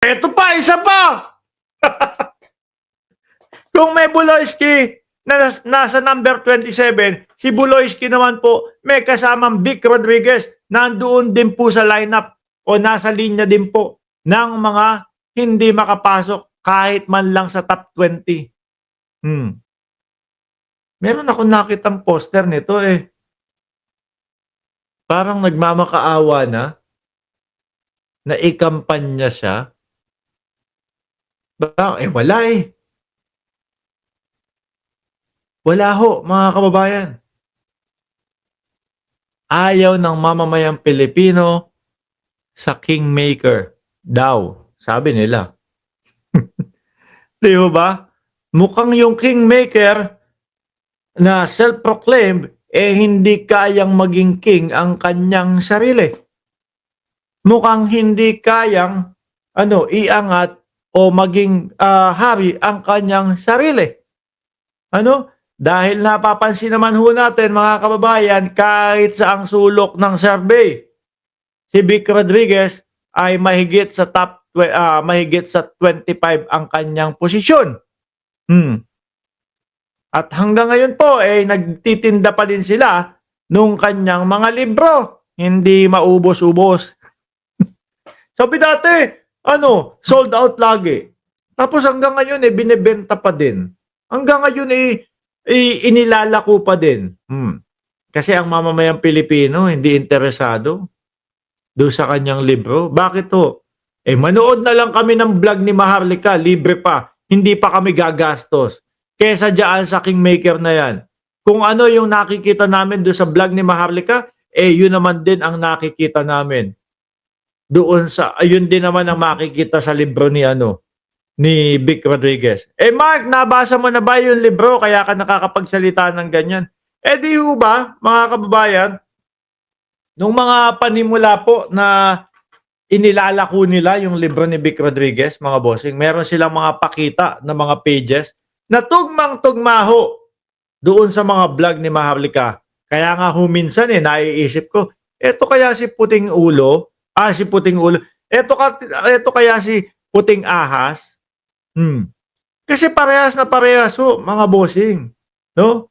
Eto pa, isa pa! Kung may Buloyski na nasa number 27, si Buloyski naman po may kasamang Vic Rodriguez, nandoon din po sa lineup o nasa linya din po ng mga hindi makapasok kahit man lang sa top 20. Meron akong nakitang poster nito eh. Parang nagmamakaawa na ikampanya siya. Wala eh. Wala ho, mga kababayan. Ayaw ng mamamayang Pilipino sa Kingmaker daw, sabi nila. Di ba? Mukhang yung Kingmaker na self-proclaimed hindi kayang maging king ang kanyang sarili. Mukhang hindi kayang iangat o maging hari ang kanyang sarili. Dahil napapansin naman ho natin mga kababayan, kahit sa ang sulok ng survey, si Vic Rodriguez ay mahigit sa 25 ang kanyang posisyon. At hanggang ngayon po nagtitinda pa din sila nung kanyang mga libro, hindi maubos-ubos. Sabi dati, sold out lagi. Tapos hanggang ngayon binebenta pa din. Hanggang ngayon inilalako pa din. Kasi ang mamamayang Pilipino hindi interesado doon sa kanyang libro. Bakit to? Manood na lang kami ng vlog ni Maharlika, libre pa. Hindi pa kami gagastos. Kesa dyan sa Kingmaker na yan. Kung ano yung nakikita namin doon sa vlog ni Maharlika, yun naman din ang nakikita namin. Yun din naman ang makikita sa libro ni Vic Rodriguez. Mark, nabasa mo na ba yung libro kaya ka nakakapagsalita ng ganyan? Di ho ba, mga kababayan, nung mga panimula po na inilalako nila yung libro ni Vic Rodriguez, mga bossing, meron silang mga pakita na mga pages na tugmang-tugma ho doon sa mga vlog ni Maharlika. Kaya nga minsan naiisip ko, eto kaya si Puting Ulo? Si Puting Ulo. Eto kaya si Puting Ahas? Kasi parehas na parehas ho, mga bossing. No?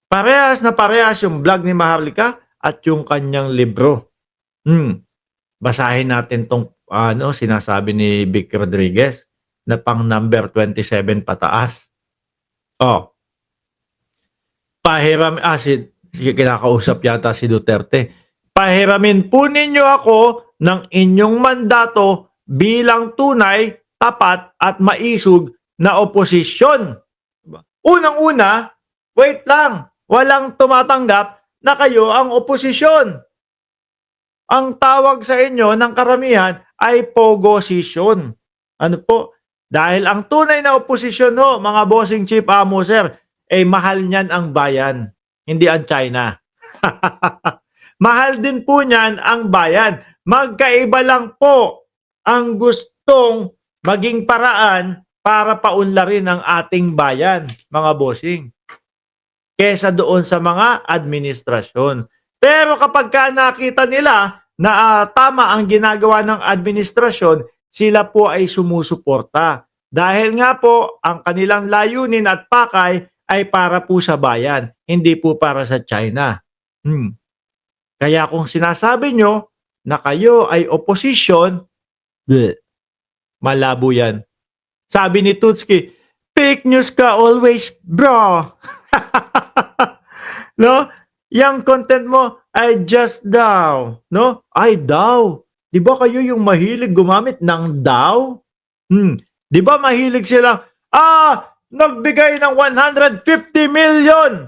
Parehas na parehas yung vlog ni Maharlika at yung kanyang libro. Basahin natin tong sinasabi ni Vic Rodriguez na pang number 27 pataas. Kinakausap yata si Duterte. Pahiramin po ninyo ako ng inyong mandato bilang tunay, tapat at maisog na oposisyon. Unang-una, wait lang, walang tumatanggap na kayo ang oposisyon. Ang tawag sa inyo ng karamihan ay pogosisyon. Dahil ang tunay na oposisyon mga bossing chief amo sir, mahal niyan ang bayan, hindi ang China. Mahal din po niyan ang bayan. Magkaiba lang po ang gustong maging paraan para paunlarin ang ating bayan, mga bossing, kesa doon sa mga administrasyon. Pero kapag nakita nila na tama ang ginagawa ng administrasyon, sila po ay sumusuporta. Dahil nga po, ang kanilang layunin at pakay ay para po sa bayan, hindi po para sa China. Kaya kung sinasabi nyo na kayo ay opposition, malabo yan. Sabi ni Tutski, fake news ka always, bro. No? Yang content mo ay just daw. No? Ay daw. Di ba kayo yung mahilig gumamit ng daw? Di ba mahilig silang, nagbigay ng 150 million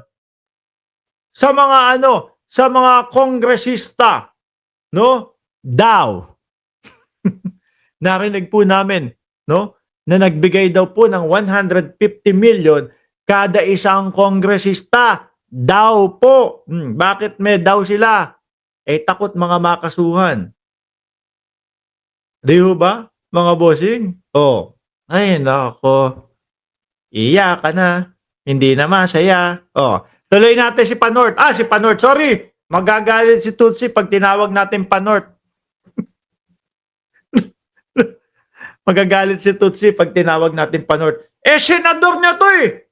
sa mga sa mga kongresista, no? Daw. Narinig po namin, no? Na nagbigay daw po ng 150 million kada isang kongresista. Daw po. Bakit may daw sila? Takot mga makasuhan. Di ba, mga bossing? Ay, nako. Iyak ka na. Hindi na masaya. Tuloy natin si Panort. Si Panort. Sorry. Magagalit si Tutsi pag tinawag natin Panort. Magagalit si Tutsi pag tinawag natin Panort. Senador niya to eh!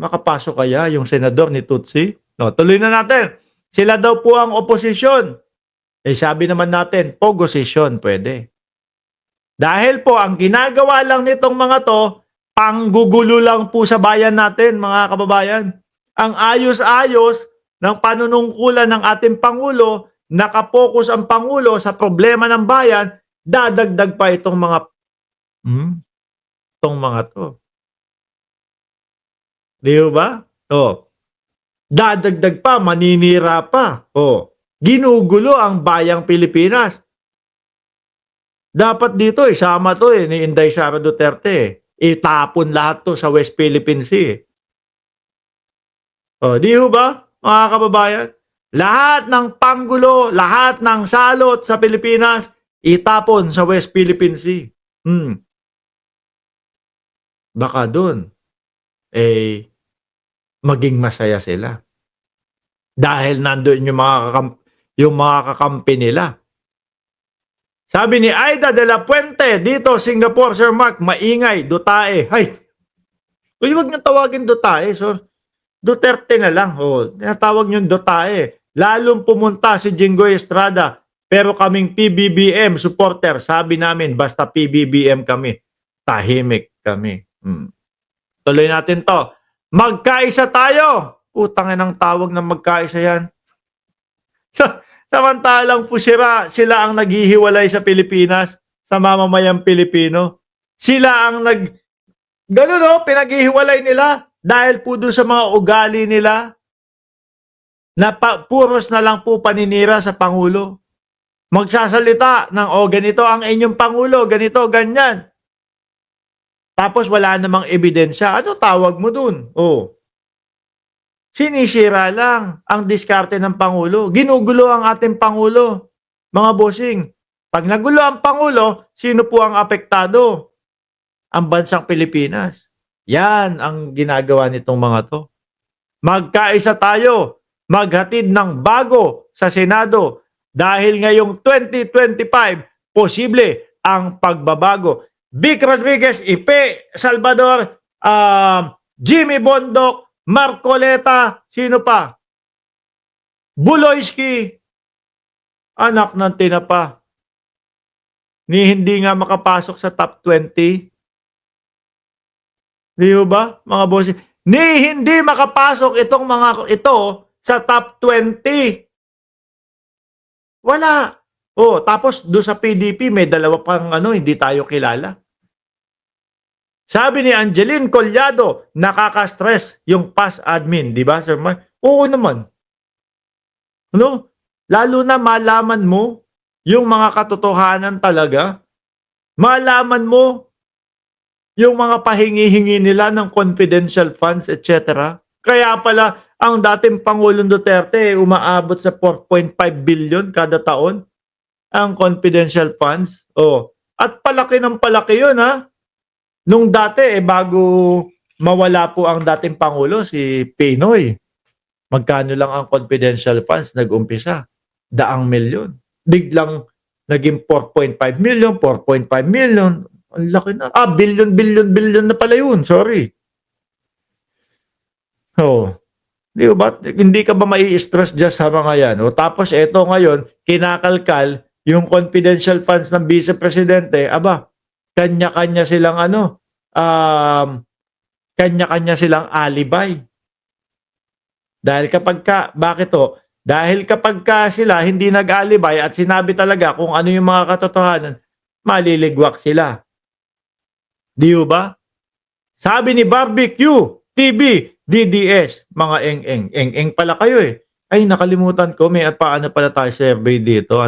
Makapasok kaya yung senador ni Tutsi? No, tuloy na natin. Sila daw po ang oposisyon. Sabi naman natin, pogosisyon, pwede. Dahil po, ang ginagawa lang nitong mga to, panggugulo lang po sa bayan natin, mga kababayan. Ang ayos-ayos ng panunungkulan ng ating Pangulo, nakapokus ang Pangulo sa problema ng bayan, dadagdag pa itong mga to. Di ba? Dadagdag pa, maninira pa. Ginugulo ang bayang Pilipinas. Dapat dito isama to ni Inday Sara Duterte. Itapon lahat to sa West Philippine Sea. Di ba, mga kababayan? Lahat ng panggulo, lahat ng salot sa Pilipinas, itapon sa West Philippine Sea. Baka doon, maging masaya sila. Dahil nandoon yung mga kakampi nila. Sabi ni Aida de la Puente, dito Singapore, Sir Mark, maingay, Dutae. Huwag nyo tawagin Dutae, sir. Duterte na lang. Tinatawag nyo Dutae. Lalong pumunta si Jinggoy Estrada. Pero kaming PBBM supporter, sabi namin, basta PBBM kami, tahimik kami. Tuloy natin to. Magkaisa tayo. Putang inang tawag ng magkaisa yan. Samantalang po sila ang naghihiwalay sa Pilipinas, sa mamamayang Pilipino. Sila ang pinaghihiwalay nila dahil po doon sa mga ugali nila na puros na lang po paninira sa Pangulo. Magsasalita ng, ganito ang inyong Pangulo, ganito, ganyan. Tapos wala namang ebidensya. Ano tawag mo doon? Sinisira lang ang diskarte ng Pangulo. Ginugulo ang ating Pangulo. Mga bossing, pag nagulo ang Pangulo, sino po ang apektado? Ang bansang Pilipinas. Yan ang ginagawa nitong mga to. Magkaisa tayo. Maghatid ng bago sa Senado. Dahil ngayong 2025, posible ang pagbabago. Vic Rodriguez, Ipe Salvador, Jimmy Bondoc, Marcoleta, sino pa? Buloyski, anak ng tinapa. Ni hindi nga makapasok sa top 20. Di ba, mga boss? Ni hindi makapasok itong mga ito sa top 20. Wala. Tapos do sa PDP may dalawa pang hindi tayo kilala. Sabi ni Angeline Collado, nakaka-stress yung past admin, di ba, Sir Mark? Oo naman. Lalo na malaman mo yung mga katotohanan talaga. Malaman mo yung mga pahingi-hingi nila ng confidential funds, etc. Kaya pala, ang dating Pangulong Duterte umaabot sa 4.5 billion kada taon ang confidential funds. At palaki ng palaki yun, ha? Nung dati, bago mawala po ang dating Pangulo, si Pinoy, magkano lang ang confidential funds nag-umpisa? 100 milyon. Biglang naging 4.5 million, 4.5 million. Ang laki na. Billion na pala yun. Sorry. Di ba? Hindi ka ba mai-stress dyan sa mga yan? Tapos eto ngayon, kinakalkal yung confidential funds ng Vice Presidente, kanya-kanya silang kanya-kanya silang alibay. Dahil Dahil kapag sila hindi nag-alibay at sinabi talaga kung ano yung mga katotohanan, maliligwak sila. Di ba? Sabi ni Barbecue TV, DDS, mga eng pala kayo eh. Ay, nakalimutan ko, may paano pala tayo survey dito,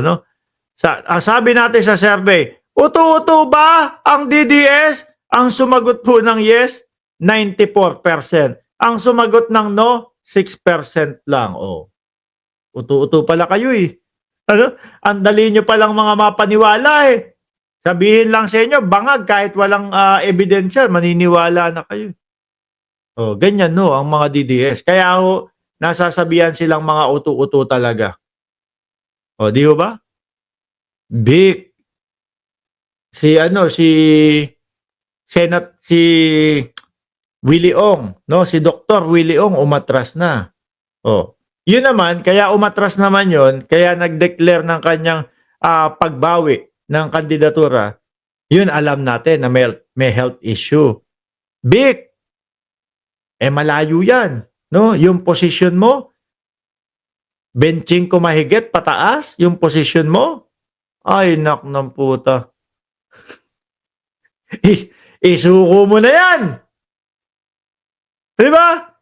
sabi natin sa survey, uto-uto ba ang DDS? Ang sumagot po ng yes, 94%. Ang sumagot ng no, 6% lang. Uto-uto pala kayo eh. Ang dali nyo palang mga mapaniwala eh. Sabihin lang sa inyo, bangag kahit walang ebidensya, maniniwala na kayo. Ganyan ang mga DDS. Kaya nasasabihan silang mga uto-uto talaga. Di ba? Vic, si si Willie Ong, no? Si Dr. Willie Ong umatras na. Oh. Yun naman, kaya umatras naman yun, kaya nag-declare ng kanyang pagbawi ng kandidatura. Yun alam natin na may health issue. Vic, malayo yan, no? Yung position mo, benching ko mahigit pataas, yung position mo. Ay, nak ng puta. Isuko mo na yan. Diba?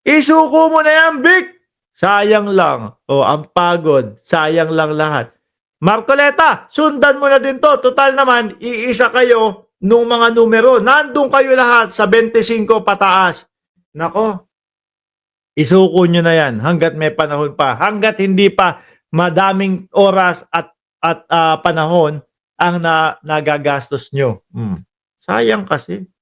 Isuko mo na yan, Vic. Sayang lang. Ang pagod. Sayang lang lahat. Marcoleta, sundan mo na din to. Total naman, iisa kayo nung mga numero. Nandun kayo lahat sa 25 pataas. Nako, isuko nyo na yan hanggat may panahon pa. Hanggat hindi pa madaming oras at panahon ang nagagastos nyo. Sayang kasi.